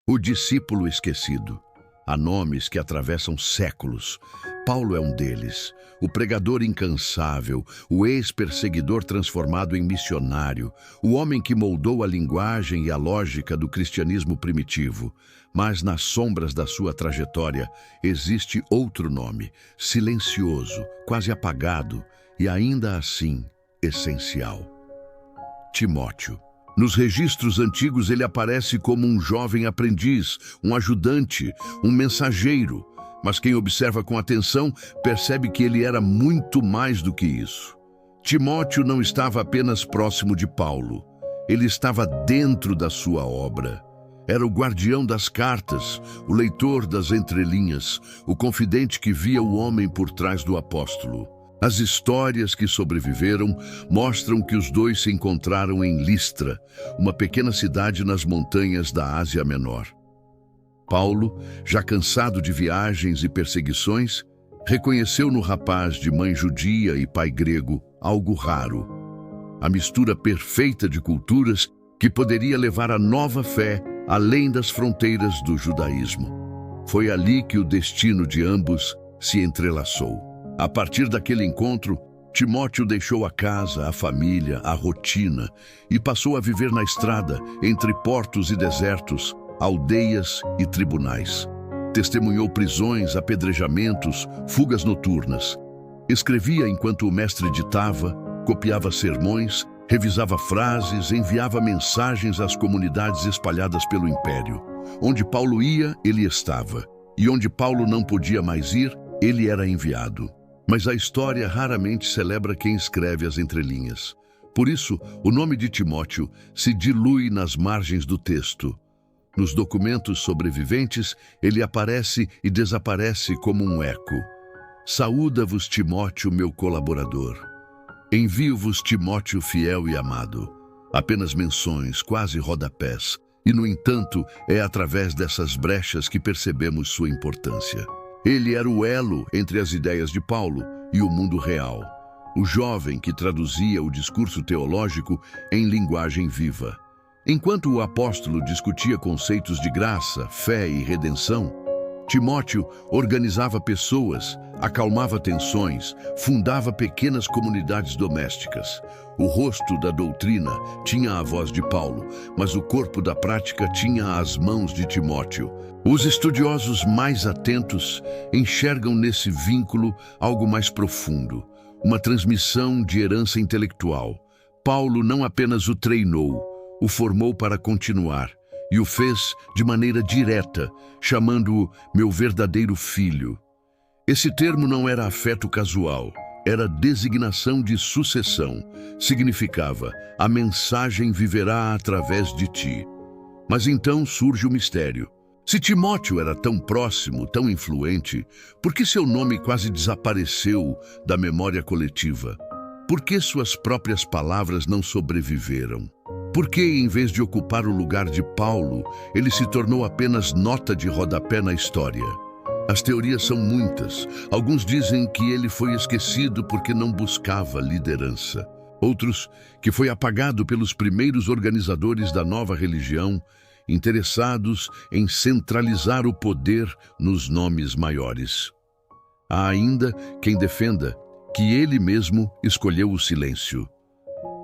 O discípulo esquecido. Há nomes que atravessam séculos. Paulo é um deles. O pregador incansável, o ex-perseguidor transformado em missionário, o homem que moldou a linguagem e a lógica do cristianismo primitivo. Mas nas sombras da sua trajetória existe outro nome, silencioso, quase apagado e ainda assim essencial. Timóteo. Nos registros antigos ele aparece como um jovem aprendiz, um ajudante, um mensageiro. Mas quem observa com atenção percebe que ele era muito mais do que isso. Timóteo não estava apenas próximo de Paulo. Ele estava dentro da sua obra. Era o guardião das cartas, o leitor das entrelinhas, o confidente que via o homem por trás do apóstolo. As histórias que sobreviveram mostram que os dois se encontraram em Listra, uma pequena cidade nas montanhas da Ásia Menor. Paulo, já cansado de viagens e perseguições, reconheceu no rapaz de mãe judia e pai grego algo raro. A mistura perfeita de culturas que poderia levar a nova fé além das fronteiras do judaísmo. Foi ali que o destino de ambos se entrelaçou. A partir daquele encontro, Timóteo deixou a casa, a família, a rotina e passou a viver na estrada, entre portos e desertos, aldeias e tribunais. Testemunhou prisões, apedrejamentos, fugas noturnas. Escrevia enquanto o mestre ditava, copiava sermões, revisava frases, enviava mensagens às comunidades espalhadas pelo império. Onde Paulo ia, ele estava. E onde Paulo não podia mais ir, ele era enviado. Mas a história raramente celebra quem escreve as entrelinhas. Por isso, o nome de Timóteo se dilui nas margens do texto. Nos documentos sobreviventes, ele aparece e desaparece como um eco. Saúda-vos, Timóteo, meu colaborador. Envio-vos, Timóteo fiel e amado. Apenas menções, quase rodapés. E, no entanto, é através dessas brechas que percebemos sua importância. Ele era o elo entre as ideias de Paulo e o mundo real. O jovem que traduzia o discurso teológico em linguagem viva. Enquanto o apóstolo discutia conceitos de graça, fé e redenção, Timóteo organizava pessoas, acalmava tensões, fundava pequenas comunidades domésticas. O rosto da doutrina tinha a voz de Paulo, mas o corpo da prática tinha as mãos de Timóteo. Os estudiosos mais atentos enxergam nesse vínculo algo mais profundo, uma transmissão de herança intelectual. Paulo não apenas o treinou, o formou para continuar, e o fez de maneira direta, chamando-o meu verdadeiro filho. Esse termo não era afeto casual, era designação de sucessão. Significava, a mensagem viverá através de ti. Mas então surge o mistério. Se Timóteo era tão próximo, tão influente, por que seu nome quase desapareceu da memória coletiva? Por que suas próprias palavras não sobreviveram? Por que, em vez de ocupar o lugar de Paulo, ele se tornou apenas nota de rodapé na história? As teorias são muitas. Alguns dizem que ele foi esquecido porque não buscava liderança. Outros, que foi apagado pelos primeiros organizadores da nova religião, interessados em centralizar o poder nos nomes maiores. Há ainda quem defenda que ele mesmo escolheu o silêncio.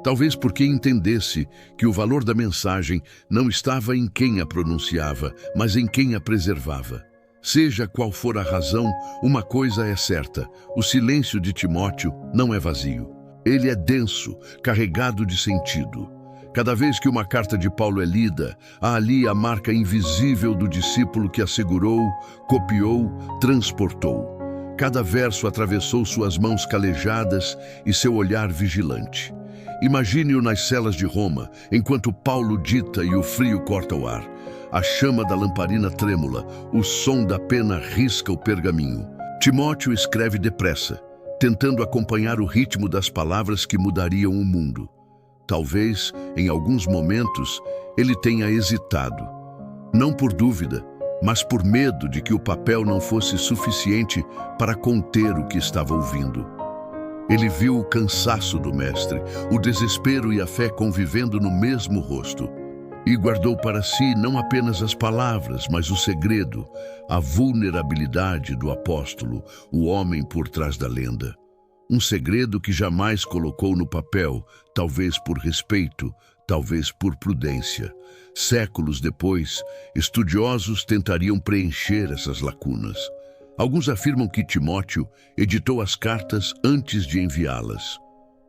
Talvez porque entendesse que o valor da mensagem não estava em quem a pronunciava, mas em quem a preservava. Seja qual for a razão, uma coisa é certa: o silêncio de Timóteo não é vazio. Ele é denso, carregado de sentido. Cada vez que uma carta de Paulo é lida, há ali a marca invisível do discípulo que assegurou, copiou, transportou. Cada verso atravessou suas mãos calejadas e seu olhar vigilante. Imagine-o nas celas de Roma, enquanto Paulo dita e o frio corta o ar. A chama da lamparina trêmula, o som da pena risca o pergaminho. Timóteo escreve depressa, tentando acompanhar o ritmo das palavras que mudariam o mundo. Talvez, em alguns momentos, ele tenha hesitado. Não por dúvida, mas por medo de que o papel não fosse suficiente para conter o que estava ouvindo. Ele viu o cansaço do mestre, o desespero e a fé convivendo no mesmo rosto. E guardou para si não apenas as palavras, mas o segredo, a vulnerabilidade do apóstolo, o homem por trás da lenda. Um segredo que jamais colocou no papel, talvez por respeito, talvez por prudência. Séculos depois, estudiosos tentariam preencher essas lacunas. Alguns afirmam que Timóteo editou as cartas antes de enviá-las.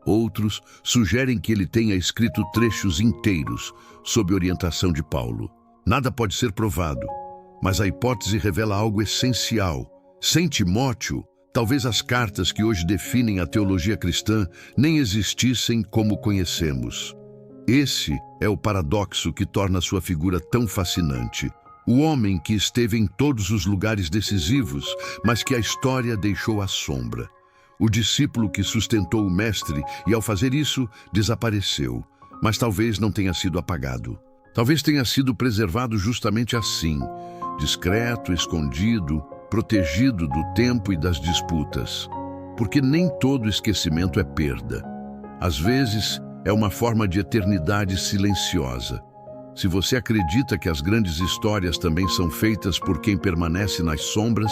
Outros sugerem que ele tenha escrito trechos inteiros, sob orientação de Paulo. Nada pode ser provado, mas a hipótese revela algo essencial. Sem Timóteo, talvez as cartas que hoje definem a teologia cristã nem existissem como conhecemos. Esse é o paradoxo que torna sua figura tão fascinante. O homem que esteve em todos os lugares decisivos, mas que a história deixou à sombra. O discípulo que sustentou o mestre e, ao fazer isso, desapareceu, mas talvez não tenha sido apagado. Talvez tenha sido preservado justamente assim, discreto, escondido, protegido do tempo e das disputas. Porque nem todo esquecimento é perda. Às vezes, é uma forma de eternidade silenciosa. Se você acredita que as grandes histórias também são feitas por quem permanece nas sombras,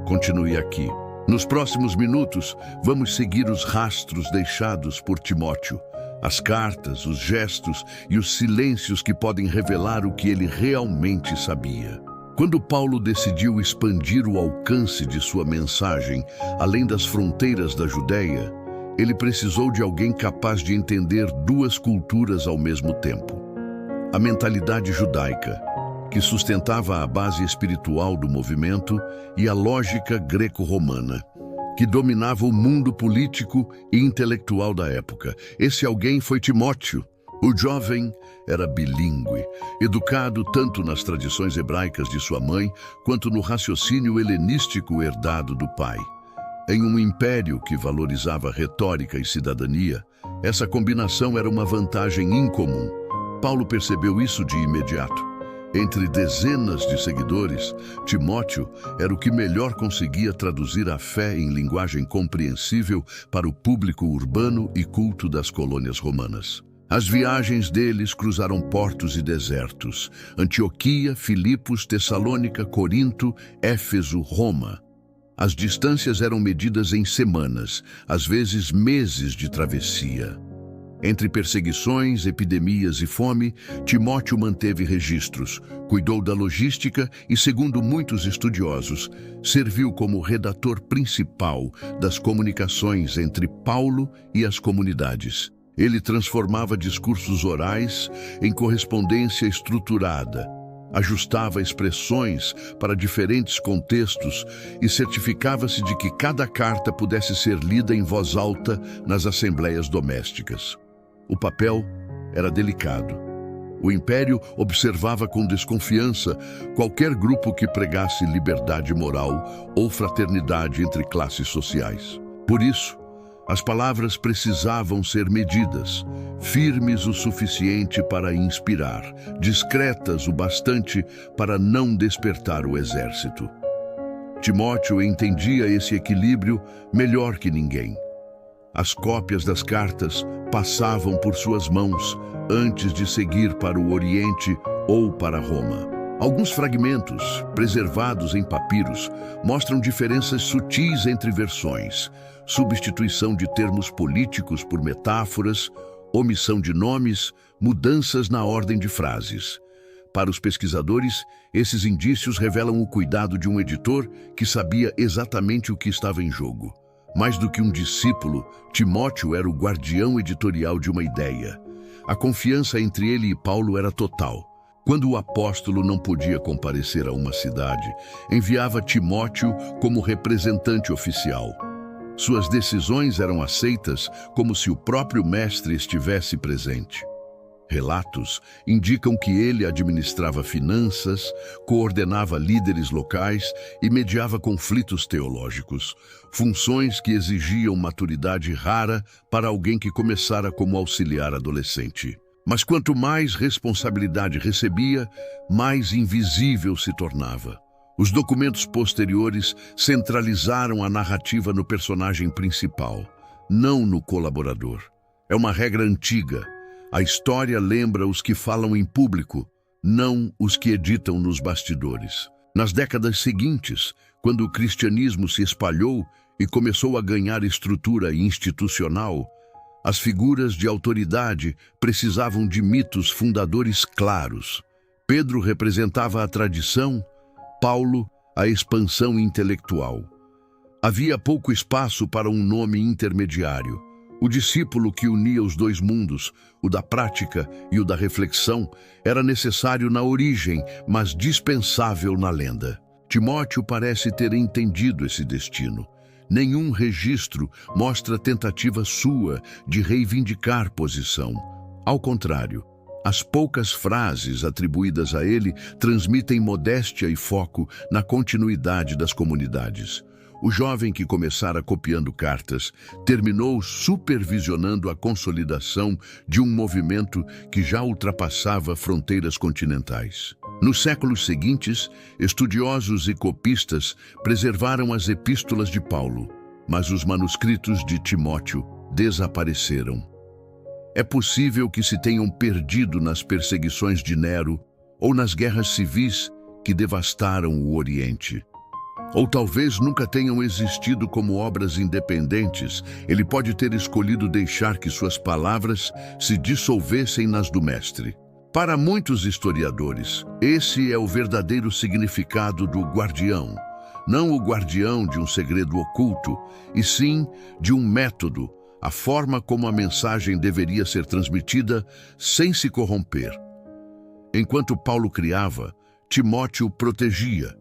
continue aqui. Nos próximos minutos, vamos seguir os rastros deixados por Timóteo, as cartas, os gestos e os silêncios que podem revelar o que ele realmente sabia. Quando Paulo decidiu expandir o alcance de sua mensagem além das fronteiras da Judéia, ele precisou de alguém capaz de entender duas culturas ao mesmo tempo. A mentalidade judaica, que sustentava a base espiritual do movimento, e a lógica greco-romana, que dominava o mundo político e intelectual da época. Esse alguém foi Timóteo. O jovem era bilíngue, educado tanto nas tradições hebraicas de sua mãe, quanto no raciocínio helenístico herdado do pai. Em um império que valorizava retórica e cidadania, essa combinação era uma vantagem incomum. Paulo percebeu isso de imediato. Entre dezenas de seguidores, Timóteo era o que melhor conseguia traduzir a fé em linguagem compreensível para o público urbano e culto das colônias romanas. As viagens deles cruzaram portos e desertos: Antioquia, Filipos, Tessalônica, Corinto, Éfeso, Roma. As distâncias eram medidas em semanas, às vezes meses de travessia. Entre perseguições, epidemias e fome, Timóteo manteve registros, cuidou da logística e, segundo muitos estudiosos, serviu como redator principal das comunicações entre Paulo e as comunidades. Ele transformava discursos orais em correspondência estruturada, ajustava expressões para diferentes contextos e certificava-se de que cada carta pudesse ser lida em voz alta nas assembleias domésticas. O papel era delicado. O império observava com desconfiança qualquer grupo que pregasse liberdade moral ou fraternidade entre classes sociais. Por isso, as palavras precisavam ser medidas, firmes o suficiente para inspirar, discretas o bastante para não despertar o exército. Timóteo entendia esse equilíbrio melhor que ninguém. As cópias das cartas passavam por suas mãos antes de seguir para o Oriente ou para Roma. Alguns fragmentos, preservados em papiros, mostram diferenças sutis entre versões, substituição de termos políticos por metáforas, omissão de nomes, mudanças na ordem de frases. Para os pesquisadores, esses indícios revelam o cuidado de um editor que sabia exatamente o que estava em jogo. Mais do que um discípulo, Timóteo era o guardião editorial de uma ideia. A confiança entre ele e Paulo era total. Quando o apóstolo não podia comparecer a uma cidade, enviava Timóteo como representante oficial. Suas decisões eram aceitas como se o próprio mestre estivesse presente. Relatos indicam que ele administrava finanças, coordenava líderes locais e mediava conflitos teológicos, funções que exigiam maturidade rara para alguém que começara como auxiliar adolescente. Mas quanto mais responsabilidade recebia, mais invisível se tornava. Os documentos posteriores centralizaram a narrativa no personagem principal, não no colaborador. É uma regra antiga. A história lembra os que falam em público, não os que editam nos bastidores. Nas décadas seguintes, quando o cristianismo se espalhou e começou a ganhar estrutura institucional, as figuras de autoridade precisavam de mitos fundadores claros. Pedro representava a tradição, Paulo, a expansão intelectual. Havia pouco espaço para um nome intermediário. O discípulo que unia os dois mundos, o da prática e o da reflexão, era necessário na origem, mas dispensável na lenda. Timóteo parece ter entendido esse destino. Nenhum registro mostra tentativa sua de reivindicar posição. Ao contrário, as poucas frases atribuídas a ele transmitem modéstia e foco na continuidade das comunidades. O jovem que começara copiando cartas terminou supervisionando a consolidação de um movimento que já ultrapassava fronteiras continentais. Nos séculos seguintes, estudiosos e copistas preservaram as epístolas de Paulo, mas os manuscritos de Timóteo desapareceram. É possível que se tenham perdido nas perseguições de Nero ou nas guerras civis que devastaram o Oriente. Ou talvez nunca tenham existido como obras independentes. Ele pode ter escolhido deixar que suas palavras se dissolvessem nas do Mestre. Para muitos historiadores, esse é o verdadeiro significado do guardião. Não o guardião de um segredo oculto, e sim de um método, a forma como a mensagem deveria ser transmitida sem se corromper. Enquanto Paulo criava, Timóteo protegia.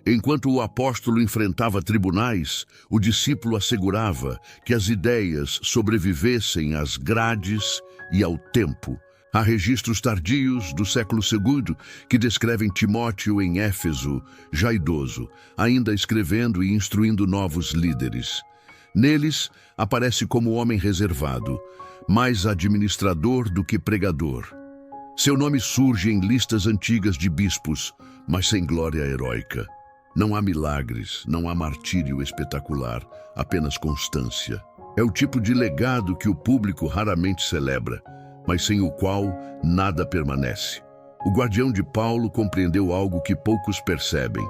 Enquanto o apóstolo enfrentava tribunais, o discípulo assegurava que as ideias sobrevivessem às grades e ao tempo. Há registros tardios do século II que descrevem Timóteo em Éfeso, já idoso, ainda escrevendo e instruindo novos líderes. Neles, aparece como homem reservado, mais administrador do que pregador. Seu nome surge em listas antigas de bispos, mas sem glória heróica. Não há milagres, não há martírio espetacular, apenas constância. É o tipo de legado que o público raramente celebra, mas sem o qual nada permanece. O guardião de Paulo compreendeu algo que poucos percebem.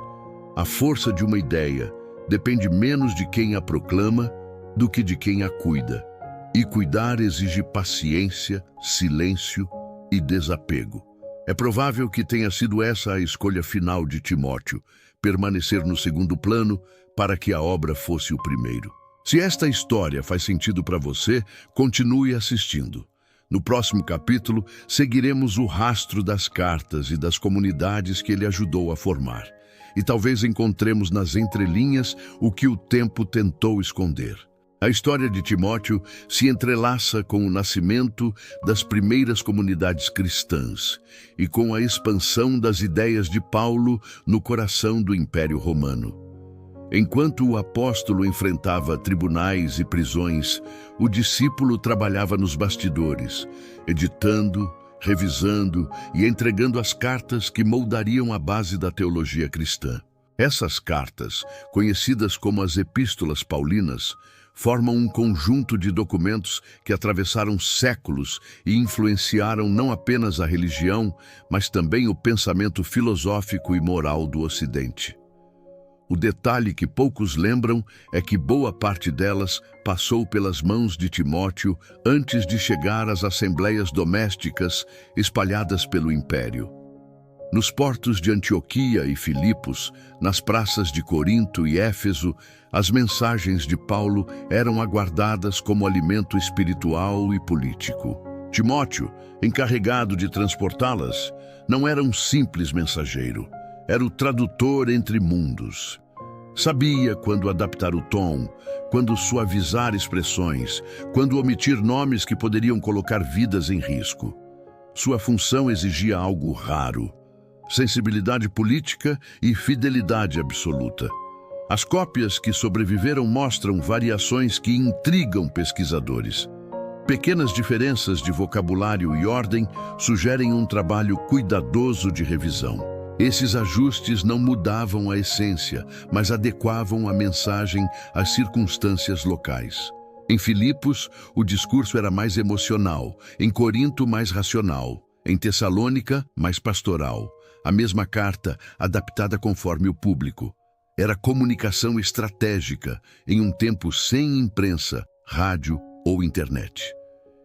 A força de uma ideia depende menos de quem a proclama do que de quem a cuida. E cuidar exige paciência, silêncio e desapego. É provável que tenha sido essa a escolha final de Timóteo, permanecer no segundo plano para que a obra fosse o primeiro. Se esta história faz sentido para você, continue assistindo. No próximo capítulo, seguiremos o rastro das cartas e das comunidades que ele ajudou a formar. E talvez encontremos nas entrelinhas o que o tempo tentou esconder. A história de Timóteo se entrelaça com o nascimento das primeiras comunidades cristãs e com a expansão das ideias de Paulo no coração do Império Romano. Enquanto o apóstolo enfrentava tribunais e prisões, o discípulo trabalhava nos bastidores, editando, revisando e entregando as cartas que moldariam a base da teologia cristã. Essas cartas, conhecidas como as Epístolas Paulinas, formam um conjunto de documentos que atravessaram séculos e influenciaram não apenas a religião, mas também o pensamento filosófico e moral do Ocidente. O detalhe que poucos lembram é que boa parte delas passou pelas mãos de Timóteo antes de chegar às assembleias domésticas espalhadas pelo Império. Nos portos de Antioquia e Filipos, nas praças de Corinto e Éfeso, as mensagens de Paulo eram aguardadas como alimento espiritual e político. Timóteo, encarregado de transportá-las, não era um simples mensageiro, era o tradutor entre mundos. Sabia quando adaptar o tom, quando suavizar expressões, quando omitir nomes que poderiam colocar vidas em risco. Sua função exigia algo raro: sensibilidade política e fidelidade absoluta. As cópias que sobreviveram mostram variações que intrigam pesquisadores. Pequenas diferenças de vocabulário e ordem sugerem um trabalho cuidadoso de revisão. Esses ajustes não mudavam a essência, mas adequavam a mensagem às circunstâncias locais. Em Filipos, o discurso era mais emocional, em Corinto, mais racional, em Tessalônica, mais pastoral. A mesma carta, adaptada conforme o público. Era comunicação estratégica, em um tempo sem imprensa, rádio ou internet.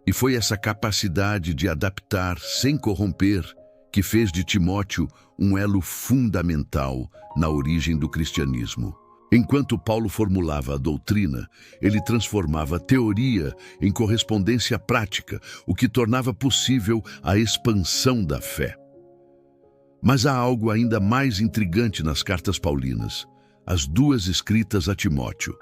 E foi essa capacidade de adaptar sem corromper que fez de Timóteo um elo fundamental na origem do cristianismo. Enquanto Paulo formulava a doutrina, ele transformava a teoria em correspondência prática, o que tornava possível a expansão da fé. Mas há algo ainda mais intrigante nas cartas paulinas, as duas escritas a Timóteo.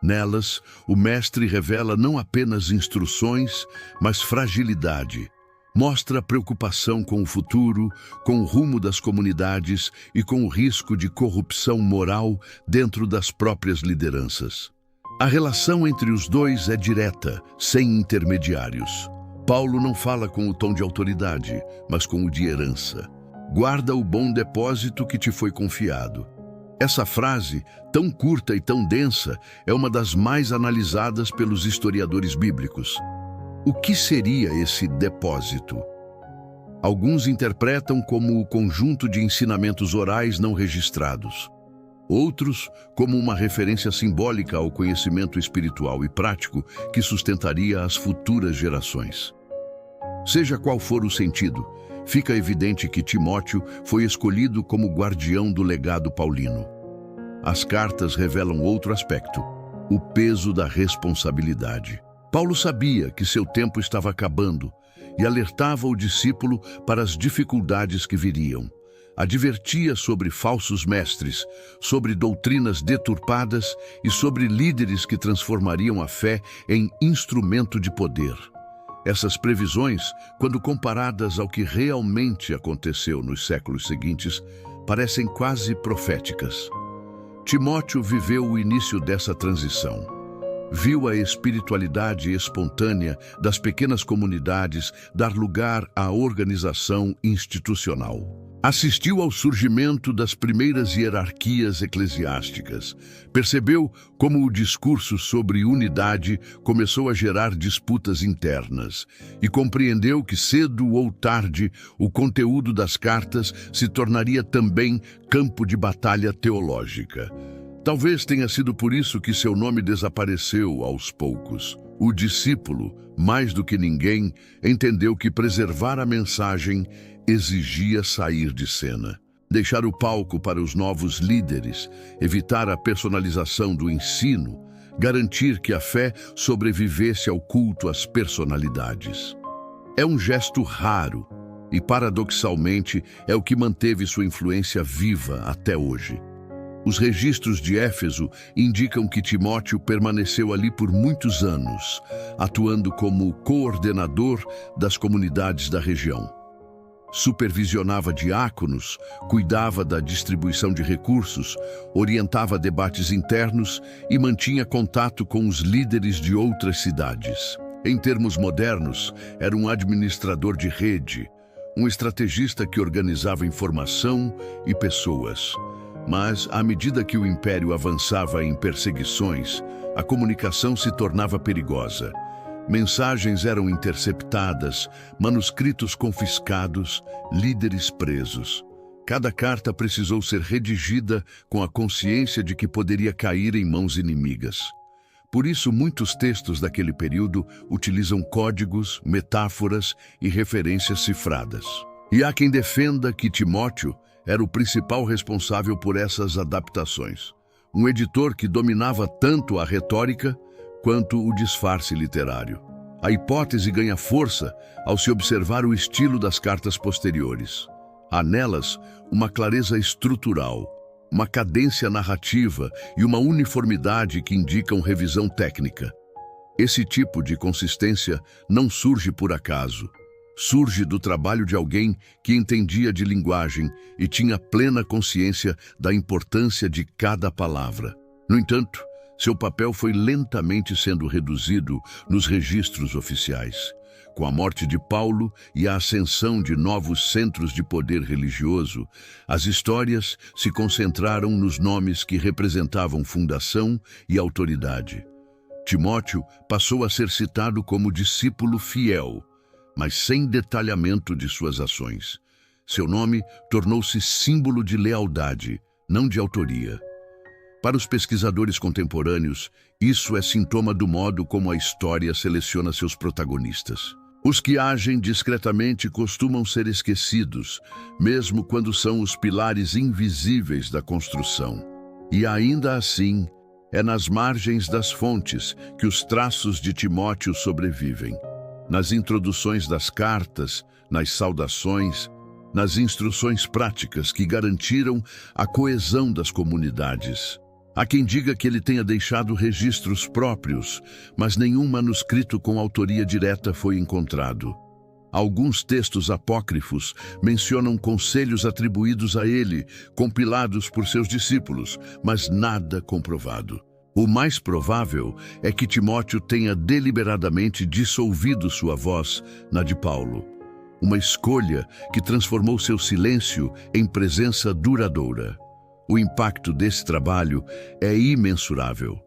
Nelas, o mestre revela não apenas instruções, mas fragilidade. Mostra preocupação com o futuro, com o rumo das comunidades e com o risco de corrupção moral dentro das próprias lideranças. A relação entre os dois é direta, sem intermediários. Paulo não fala com o tom de autoridade, mas com o de herança. Guarda o bom depósito que te foi confiado. Essa frase, tão curta e tão densa, é uma das mais analisadas pelos historiadores bíblicos. O que seria esse depósito? Alguns interpretam como o conjunto de ensinamentos orais não registrados. Outros, como uma referência simbólica ao conhecimento espiritual e prático que sustentaria as futuras gerações. Seja qual for o sentido, fica evidente que Timóteo foi escolhido como guardião do legado paulino. As cartas revelam outro aspecto, o peso da responsabilidade. Paulo sabia que seu tempo estava acabando e alertava o discípulo para as dificuldades que viriam. Advertia sobre falsos mestres, sobre doutrinas deturpadas e sobre líderes que transformariam a fé em instrumento de poder. Essas previsões, quando comparadas ao que realmente aconteceu nos séculos seguintes, parecem quase proféticas. Timóteo viveu o início dessa transição. Viu a espiritualidade espontânea das pequenas comunidades dar lugar à organização institucional. Assistiu ao surgimento das primeiras hierarquias eclesiásticas. Percebeu como o discurso sobre unidade começou a gerar disputas internas e compreendeu que cedo ou tarde o conteúdo das cartas se tornaria também campo de batalha teológica. Talvez tenha sido por isso que seu nome desapareceu aos poucos. O discípulo, mais do que ninguém, entendeu que preservar a mensagem exigia sair de cena. Deixar o palco para os novos líderes, evitar a personalização do ensino, garantir que a fé sobrevivesse ao culto às personalidades. É um gesto raro e, paradoxalmente, é o que manteve sua influência viva até hoje. Os registros de Éfeso indicam que Timóteo permaneceu ali por muitos anos, atuando como coordenador das comunidades da região. Supervisionava diáconos, cuidava da distribuição de recursos, orientava debates internos e mantinha contato com os líderes de outras cidades. Em termos modernos, era um administrador de rede, um estrategista que organizava informação e pessoas. Mas, à medida que o império avançava em perseguições, a comunicação se tornava perigosa. Mensagens eram interceptadas, manuscritos confiscados, líderes presos. Cada carta precisou ser redigida com a consciência de que poderia cair em mãos inimigas. Por isso, muitos textos daquele período utilizam códigos, metáforas e referências cifradas. E há quem defenda que Timóteo era o principal responsável por essas adaptações. Um editor que dominava tanto a retórica quanto o disfarce literário. A hipótese ganha força ao se observar o estilo das cartas posteriores. Há nelas uma clareza estrutural, uma cadência narrativa e uma uniformidade que indicam revisão técnica. Esse tipo de consistência não surge por acaso. Surge do trabalho de alguém que entendia de linguagem e tinha plena consciência da importância de cada palavra. No entanto, seu papel foi lentamente sendo reduzido nos registros oficiais. Com a morte de Paulo e a ascensão de novos centros de poder religioso, as histórias se concentraram nos nomes que representavam fundação e autoridade. Timóteo passou a ser citado como discípulo fiel, mas sem detalhamento de suas ações. Seu nome tornou-se símbolo de lealdade, não de autoria. Para os pesquisadores contemporâneos, isso é sintoma do modo como a história seleciona seus protagonistas. Os que agem discretamente costumam ser esquecidos, mesmo quando são os pilares invisíveis da construção. E ainda assim, é nas margens das fontes que os traços de Timóteo sobrevivem. Nas introduções das cartas, nas saudações, nas instruções práticas que garantiram a coesão das comunidades. Há quem diga que ele tenha deixado registros próprios, mas nenhum manuscrito com autoria direta foi encontrado. Alguns textos apócrifos mencionam conselhos atribuídos a ele, compilados por seus discípulos, mas nada comprovado. O mais provável é que Timóteo tenha deliberadamente dissolvido sua voz na de Paulo. Uma escolha que transformou seu silêncio em presença duradoura. O impacto desse trabalho é imensurável.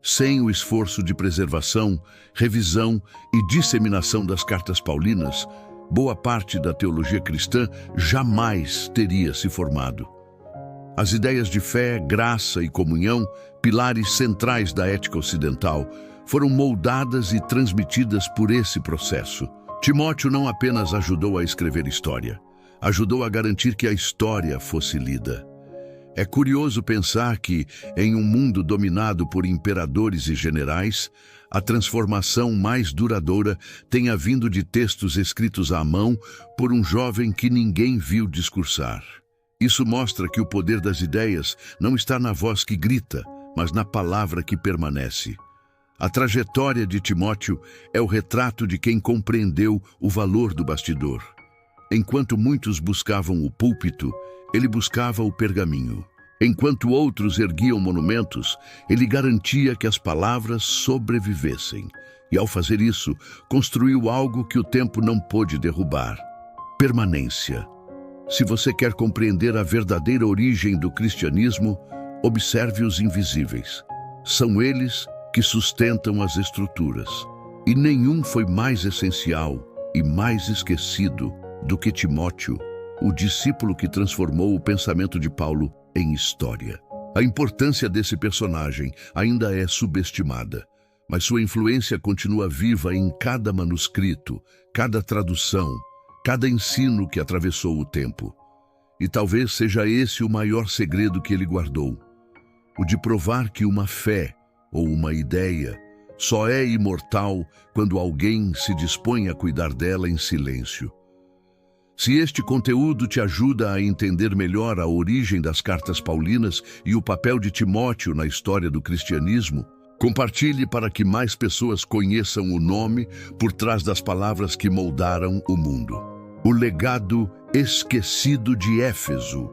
Sem o esforço de preservação, revisão e disseminação das cartas paulinas, boa parte da teologia cristã jamais teria se formado. As ideias de fé, graça e comunhão, pilares centrais da ética ocidental, foram moldadas e transmitidas por esse processo. Timóteo não apenas ajudou a escrever história, ajudou a garantir que a história fosse lida. É curioso pensar que, em um mundo dominado por imperadores e generais, a transformação mais duradoura tenha vindo de textos escritos à mão por um jovem que ninguém viu discursar. Isso mostra que o poder das ideias não está na voz que grita, mas na palavra que permanece. A trajetória de Timóteo é o retrato de quem compreendeu o valor do bastidor. Enquanto muitos buscavam o púlpito, ele buscava o pergaminho. Enquanto outros erguiam monumentos, ele garantia que as palavras sobrevivessem. E ao fazer isso, construiu algo que o tempo não pôde derrubar: permanência. Se você quer compreender a verdadeira origem do cristianismo, observe os invisíveis. São eles que sustentam as estruturas. E nenhum foi mais essencial e mais esquecido do que Timóteo, o discípulo que transformou o pensamento de Paulo em história. A importância desse personagem ainda é subestimada, mas sua influência continua viva em cada manuscrito, cada tradução, cada ensino que atravessou o tempo. E talvez seja esse o maior segredo que ele guardou: o de provar que uma fé ou uma ideia só é imortal quando alguém se dispõe a cuidar dela em silêncio. Se este conteúdo te ajuda a entender melhor a origem das cartas paulinas e o papel de Timóteo na história do cristianismo, compartilhe para que mais pessoas conheçam o nome por trás das palavras que moldaram o mundo. O legado esquecido de Éfeso.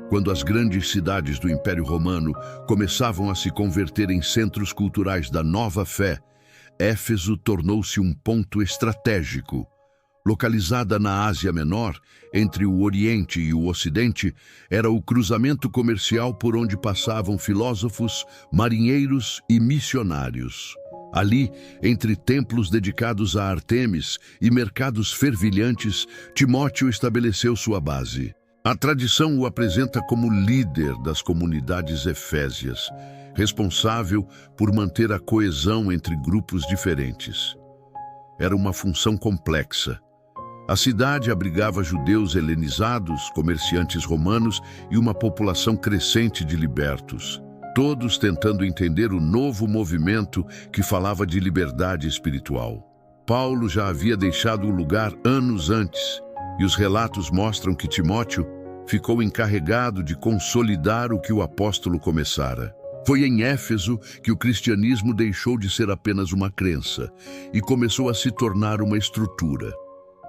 Quando as grandes cidades do Império Romano começavam a se converter em centros culturais da nova fé, Éfeso tornou-se um ponto estratégico. Localizada na Ásia Menor, entre o Oriente e o Ocidente, era o cruzamento comercial por onde passavam filósofos, marinheiros e missionários. Ali, entre templos dedicados a Ártemis e mercados fervilhantes, Timóteo estabeleceu sua base. A tradição o apresenta como líder das comunidades efésias, responsável por manter a coesão entre grupos diferentes. Era uma função complexa. A cidade abrigava judeus helenizados, comerciantes romanos e uma população crescente de libertos, todos tentando entender o novo movimento que falava de liberdade espiritual. Paulo já havia deixado o lugar anos antes, e os relatos mostram que Timóteo ficou encarregado de consolidar o que o apóstolo começara. Foi em Éfeso que o cristianismo deixou de ser apenas uma crença e começou a se tornar uma estrutura.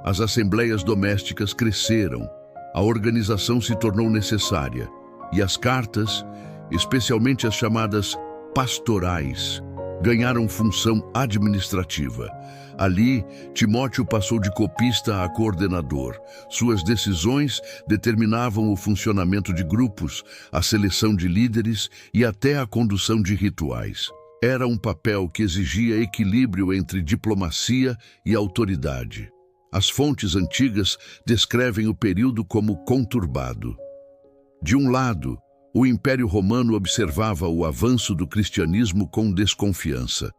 As assembleias domésticas cresceram, a organização se tornou necessária e as cartas, especialmente as chamadas pastorais, ganharam função administrativa. Ali, Timóteo passou de copista a coordenador. Suas decisões determinavam o funcionamento de grupos, a seleção de líderes e até a condução de rituais. Era um papel que exigia equilíbrio entre diplomacia e autoridade. As fontes antigas descrevem o período como conturbado. De um lado, o Império Romano observava o avanço do cristianismo com desconfiança.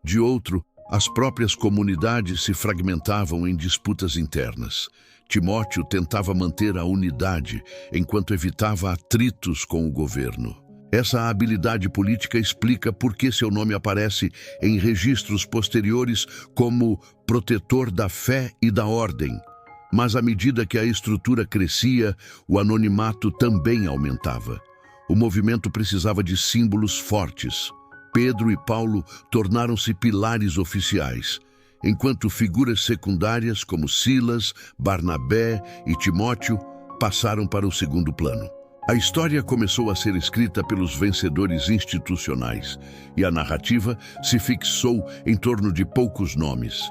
De outro, as próprias comunidades se fragmentavam em disputas internas. Timóteo tentava manter a unidade, enquanto evitava atritos com o governo. Essa habilidade política explica por que seu nome aparece em registros posteriores como protetor da fé e da ordem. Mas à medida que a estrutura crescia, o anonimato também aumentava. O movimento precisava de símbolos fortes. Pedro e Paulo tornaram-se pilares oficiais, enquanto figuras secundárias como Silas, Barnabé e Timóteo passaram para o segundo plano. A história começou a ser escrita pelos vencedores institucionais e a narrativa se fixou em torno de poucos nomes.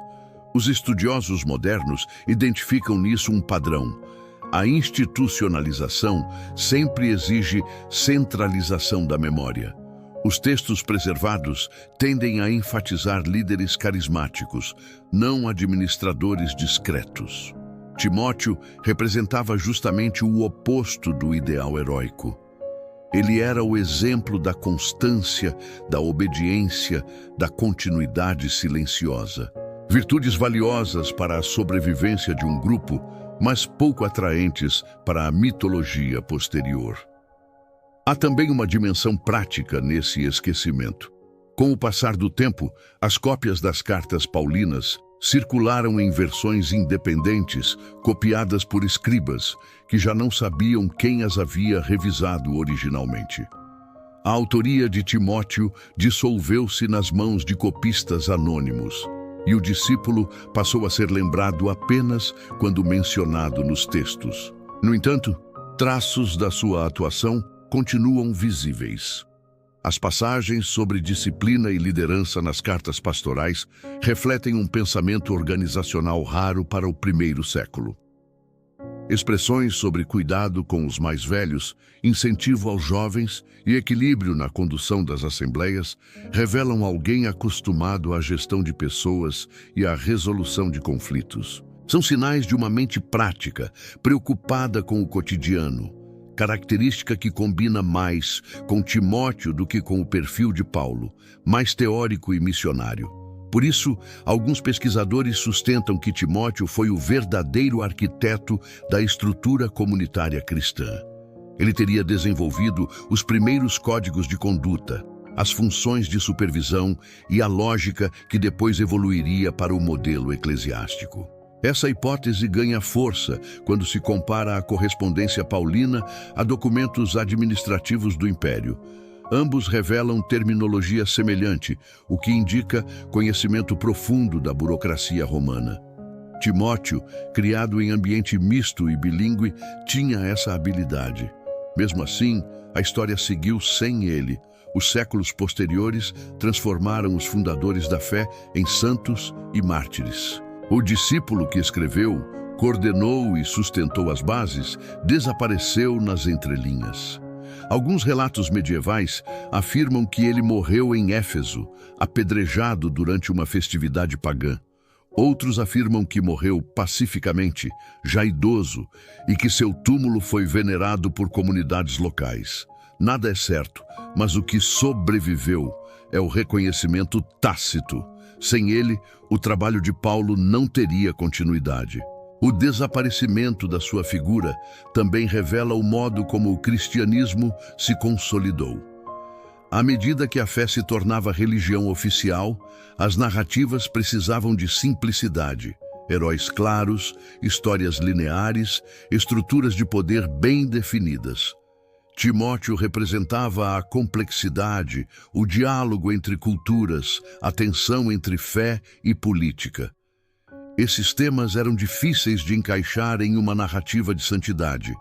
Os estudiosos modernos identificam nisso um padrão. A institucionalização sempre exige centralização da memória. Os textos preservados tendem a enfatizar líderes carismáticos, não administradores discretos. Timóteo representava justamente o oposto do ideal heróico. Ele era o exemplo da constância, da obediência, da continuidade silenciosa. Virtudes valiosas para a sobrevivência de um grupo, mas pouco atraentes para a mitologia posterior. Há também uma dimensão prática nesse esquecimento. Com o passar do tempo, as cópias das cartas paulinas circularam em versões independentes, copiadas por escribas, que já não sabiam quem as havia revisado originalmente. A autoria de Timóteo dissolveu-se nas mãos de copistas anônimos, e o discípulo passou a ser lembrado apenas quando mencionado nos textos. No entanto, traços da sua atuação continuam visíveis. As passagens sobre disciplina e liderança nas cartas pastorais refletem um pensamento organizacional raro para o primeiro século. Expressões sobre cuidado com os mais velhos, incentivo aos jovens e equilíbrio na condução das assembleias revelam alguém acostumado à gestão de pessoas e à resolução de conflitos. São sinais de uma mente prática, preocupada com o cotidiano, característica que combina mais com Timóteo do que com o perfil de Paulo, mais teórico e missionário. Por isso, alguns pesquisadores sustentam que Timóteo foi o verdadeiro arquiteto da estrutura comunitária cristã. Ele teria desenvolvido os primeiros códigos de conduta, as funções de supervisão e a lógica que depois evoluiria para o modelo eclesiástico. Essa hipótese ganha força quando se compara a correspondência paulina a documentos administrativos do Império. Ambos revelam terminologia semelhante, o que indica conhecimento profundo da burocracia romana. Timóteo, criado em ambiente misto e bilíngue, tinha essa habilidade. Mesmo assim, a história seguiu sem ele. Os séculos posteriores transformaram os fundadores da fé em santos e mártires. O discípulo que escreveu, coordenou e sustentou as bases, desapareceu nas entrelinhas. Alguns relatos medievais afirmam que ele morreu em Éfeso, apedrejado durante uma festividade pagã. Outros afirmam que morreu pacificamente, já idoso, e que seu túmulo foi venerado por comunidades locais. Nada é certo, mas o que sobreviveu é o reconhecimento tácito. Sem ele, o trabalho de Paulo não teria continuidade. O desaparecimento da sua figura também revela o modo como o cristianismo se consolidou. À medida que a fé se tornava religião oficial, as narrativas precisavam de simplicidade, heróis claros, histórias lineares, estruturas de poder bem definidas. Timóteo representava a complexidade, o diálogo entre culturas, a tensão entre fé e política. Esses temas eram difíceis de encaixar em uma narrativa de santidade,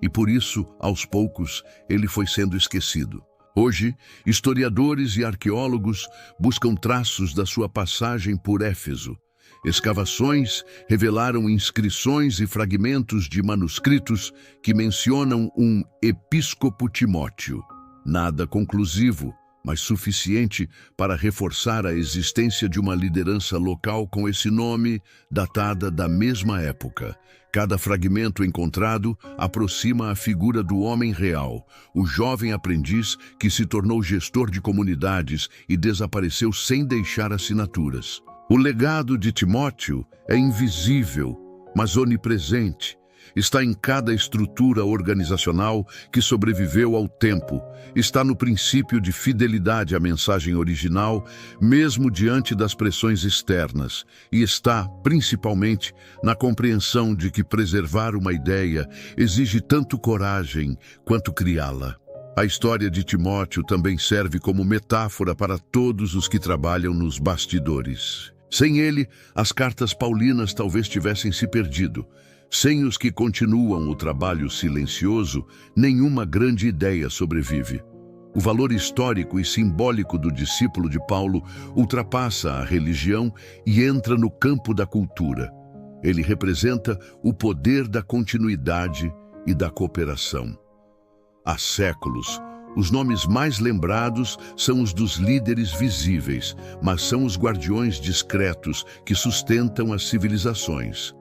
e por isso, aos poucos, ele foi sendo esquecido. Hoje, historiadores e arqueólogos buscam traços da sua passagem por Éfeso. Escavações revelaram inscrições e fragmentos de manuscritos que mencionam um episcopo Timóteo. Nada conclusivo, mas suficiente para reforçar a existência de uma liderança local com esse nome, datada da mesma época. Cada fragmento encontrado aproxima a figura do homem real, o jovem aprendiz que se tornou gestor de comunidades e desapareceu sem deixar assinaturas. O legado de Timóteo é invisível, mas onipresente. Está em cada estrutura organizacional que sobreviveu ao tempo. Está no princípio de fidelidade à mensagem original, mesmo diante das pressões externas. E está, principalmente, na compreensão de que preservar uma ideia exige tanto coragem quanto criá-la. A história de Timóteo também serve como metáfora para todos os que trabalham nos bastidores. Sem ele, as cartas paulinas talvez tivessem se perdido. Sem os que continuam o trabalho silencioso, nenhuma grande ideia sobrevive. O valor histórico e simbólico do discípulo de Paulo ultrapassa a religião e entra no campo da cultura. Ele representa o poder da continuidade e da cooperação. Há séculos, os nomes mais lembrados são os dos líderes visíveis, mas são os guardiões discretos que sustentam as civilizações.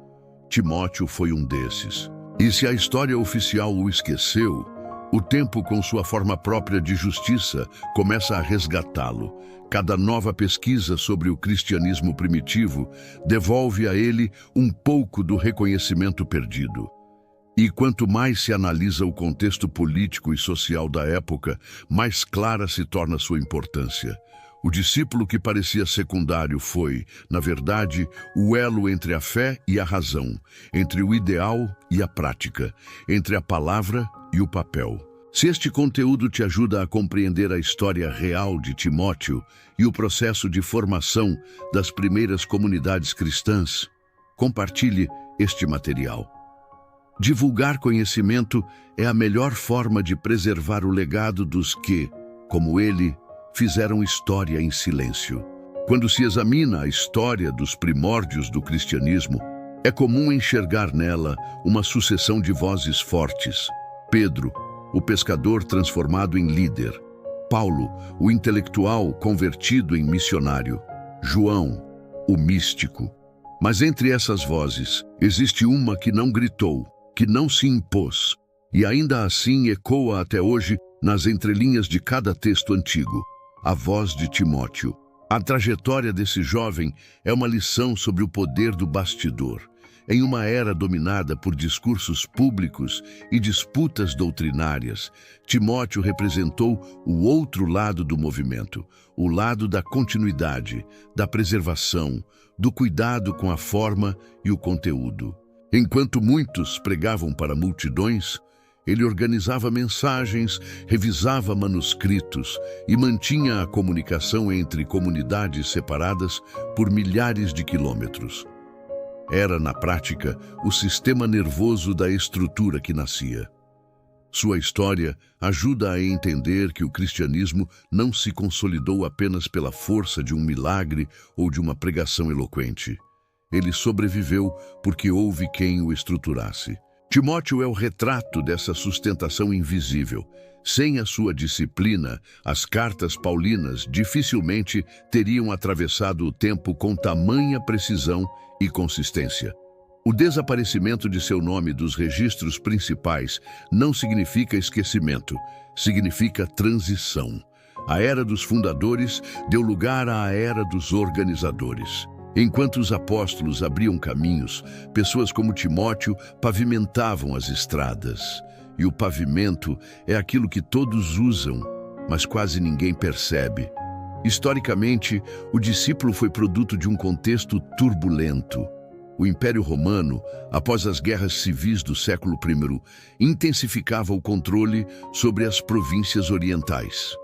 Timóteo foi um desses. E se a história oficial o esqueceu, o tempo, com sua forma própria de justiça, começa a resgatá-lo. Cada nova pesquisa sobre o cristianismo primitivo devolve a ele um pouco do reconhecimento perdido. E quanto mais se analisa o contexto político e social da época, mais clara se torna sua importância. O discípulo que parecia secundário foi, na verdade, o elo entre a fé e a razão, entre o ideal e a prática, entre a palavra e o papel. Se este conteúdo te ajuda a compreender a história real de Timóteo e o processo de formação das primeiras comunidades cristãs, compartilhe este material. Divulgar conhecimento é a melhor forma de preservar o legado dos que, como ele, fizeram história em silêncio. Quando se examina a história dos primórdios do cristianismo, é comum enxergar nela uma sucessão de vozes fortes. Pedro, o pescador transformado em líder. Paulo, o intelectual convertido em missionário. João, o místico. Mas entre essas vozes, existe uma que não gritou, que não se impôs, e ainda assim ecoa até hoje nas entrelinhas de cada texto antigo. A voz de Timóteo. A trajetória desse jovem é uma lição sobre o poder do bastidor. Em uma era dominada por discursos públicos e disputas doutrinárias, Timóteo representou o outro lado do movimento, o lado da continuidade, da preservação, do cuidado com a forma e o conteúdo. Enquanto muitos pregavam para multidões, ele organizava mensagens, revisava manuscritos e mantinha a comunicação entre comunidades separadas por milhares de quilômetros. Era, na prática, o sistema nervoso da estrutura que nascia. Sua história ajuda a entender que o cristianismo não se consolidou apenas pela força de um milagre ou de uma pregação eloquente. Ele sobreviveu porque houve quem o estruturasse. Timóteo é o retrato dessa sustentação invisível. Sem a sua disciplina, as cartas paulinas dificilmente teriam atravessado o tempo com tamanha precisão e consistência. O desaparecimento de seu nome dos registros principais não significa esquecimento, significa transição. A era dos fundadores deu lugar à era dos organizadores. Enquanto os apóstolos abriam caminhos, pessoas como Timóteo pavimentavam as estradas. E o pavimento é aquilo que todos usam, mas quase ninguém percebe. Historicamente, o discípulo foi produto de um contexto turbulento. O Império Romano, após as guerras civis do século I, intensificava o controle sobre as províncias orientais.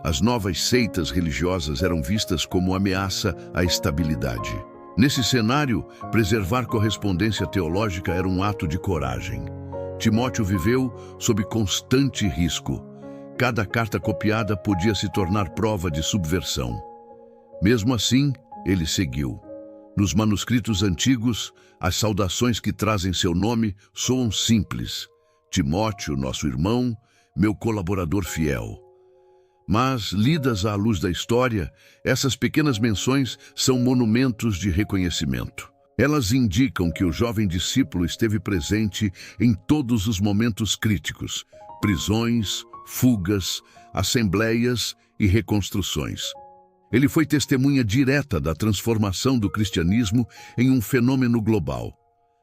As novas seitas religiosas eram vistas como ameaça à estabilidade. Nesse cenário, preservar correspondência teológica era um ato de coragem. Timóteo viveu sob constante risco. Cada carta copiada podia se tornar prova de subversão. Mesmo assim, ele seguiu. Nos manuscritos antigos, as saudações que trazem seu nome soam simples. Timóteo, nosso irmão, meu colaborador fiel. Mas, lidas à luz da história, essas pequenas menções são monumentos de reconhecimento. Elas indicam que o jovem discípulo esteve presente em todos os momentos críticos: prisões, fugas, assembleias e reconstruções. Ele foi testemunha direta da transformação do cristianismo em um fenômeno global.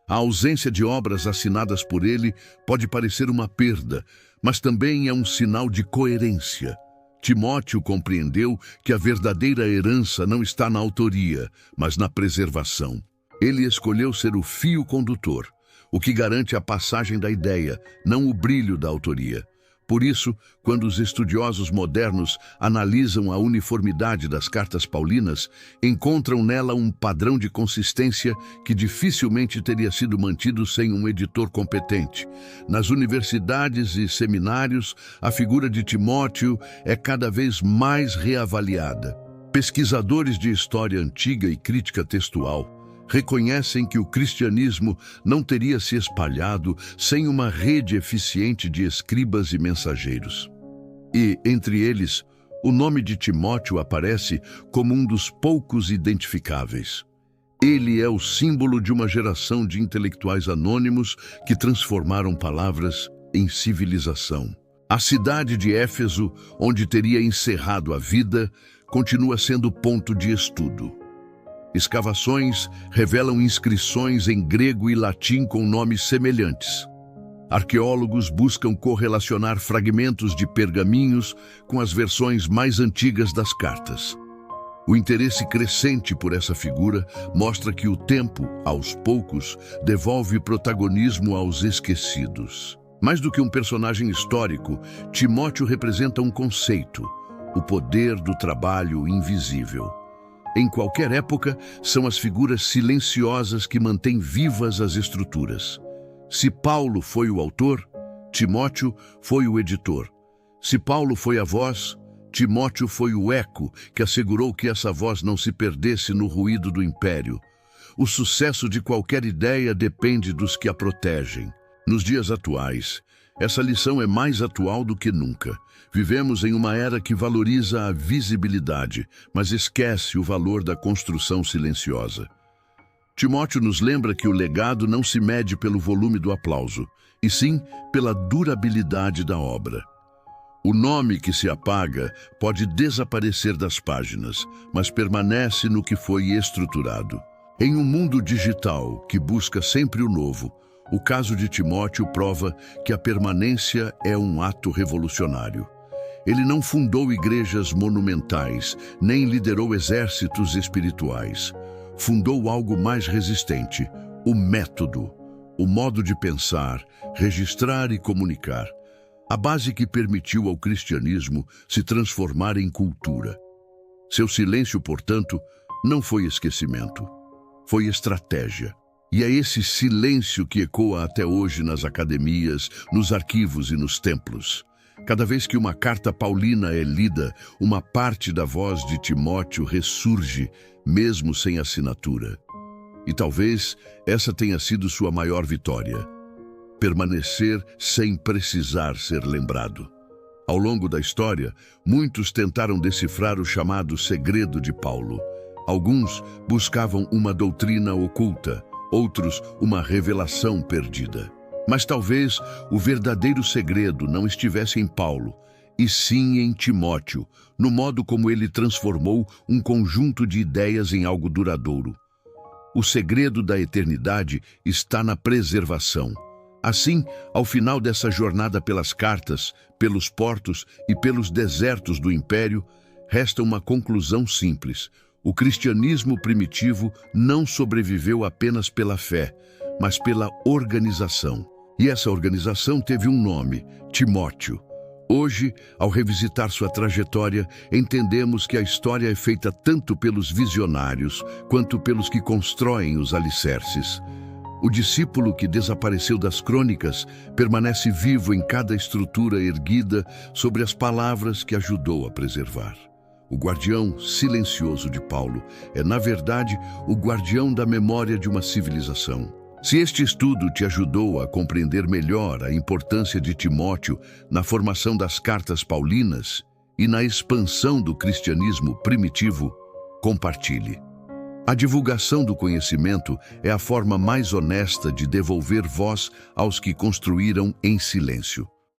A ausência de obras assinadas por ele pode parecer uma perda, mas também é um sinal de coerência. Timóteo compreendeu que a verdadeira herança não está na autoria, mas na preservação. Ele escolheu ser o fio condutor, o que garante a passagem da ideia, não o brilho da autoria. Por isso, quando os estudiosos modernos analisam a uniformidade das cartas paulinas, encontram nela um padrão de consistência que dificilmente teria sido mantido sem um editor competente. Nas universidades e seminários, a figura de Timóteo é cada vez mais reavaliada. Pesquisadores de história antiga e crítica textual reconhecem que o cristianismo não teria se espalhado sem uma rede eficiente de escribas e mensageiros. E, entre eles, o nome de Timóteo aparece como um dos poucos identificáveis. Ele é o símbolo de uma geração de intelectuais anônimos que transformaram palavras em civilização. A cidade de Éfeso, onde teria encerrado a vida, continua sendo ponto de estudo. Escavações revelam inscrições em grego e latim com nomes semelhantes. Arqueólogos buscam correlacionar fragmentos de pergaminhos com as versões mais antigas das cartas. O interesse crescente por essa figura mostra que o tempo, aos poucos, devolve protagonismo aos esquecidos. Mais do que um personagem histórico, Timóteo representa um conceito: o poder do trabalho invisível. Em qualquer época, são as figuras silenciosas que mantêm vivas as estruturas. Se Paulo foi o autor, Timóteo foi o editor. Se Paulo foi a voz, Timóteo foi o eco que assegurou que essa voz não se perdesse no ruído do império. O sucesso de qualquer ideia depende dos que a protegem. Nos dias atuais, essa lição é mais atual do que nunca. Vivemos em uma era que valoriza a visibilidade, mas esquece o valor da construção silenciosa. Timóteo nos lembra que o legado não se mede pelo volume do aplauso, e sim pela durabilidade da obra. O nome que se apaga pode desaparecer das páginas, mas permanece no que foi estruturado. Em um mundo digital que busca sempre o novo, o caso de Timóteo prova que a permanência é um ato revolucionário. Ele não fundou igrejas monumentais, nem liderou exércitos espirituais. Fundou algo mais resistente: o método, o modo de pensar, registrar e comunicar. A base que permitiu ao cristianismo se transformar em cultura. Seu silêncio, portanto, não foi esquecimento, foi estratégia. E é esse silêncio que ecoa até hoje nas academias, nos arquivos e nos templos. Cada vez que uma carta paulina é lida, uma parte da voz de Timóteo ressurge, mesmo sem assinatura. E talvez essa tenha sido sua maior vitória: permanecer sem precisar ser lembrado. Ao longo da história, muitos tentaram decifrar o chamado segredo de Paulo. Alguns buscavam uma doutrina oculta, outros uma revelação perdida. Mas talvez o verdadeiro segredo não estivesse em Paulo, e sim em Timóteo, no modo como ele transformou um conjunto de ideias em algo duradouro. O segredo da eternidade está na preservação. Assim, ao final dessa jornada pelas cartas, pelos portos e pelos desertos do império, resta uma conclusão simples: o cristianismo primitivo não sobreviveu apenas pela fé, mas pela organização. E essa organização teve um nome: Timóteo. Hoje, ao revisitar sua trajetória, entendemos que a história é feita tanto pelos visionários quanto pelos que constroem os alicerces. O discípulo que desapareceu das crônicas permanece vivo em cada estrutura erguida sobre as palavras que ajudou a preservar. O guardião silencioso de Paulo é, na verdade, o guardião da memória de uma civilização. Se este estudo te ajudou a compreender melhor a importância de Timóteo na formação das cartas paulinas, e na expansão do cristianismo primitivo, compartilhe. A divulgação do conhecimento é a forma mais honesta de devolver voz aos que construíram em silêncio.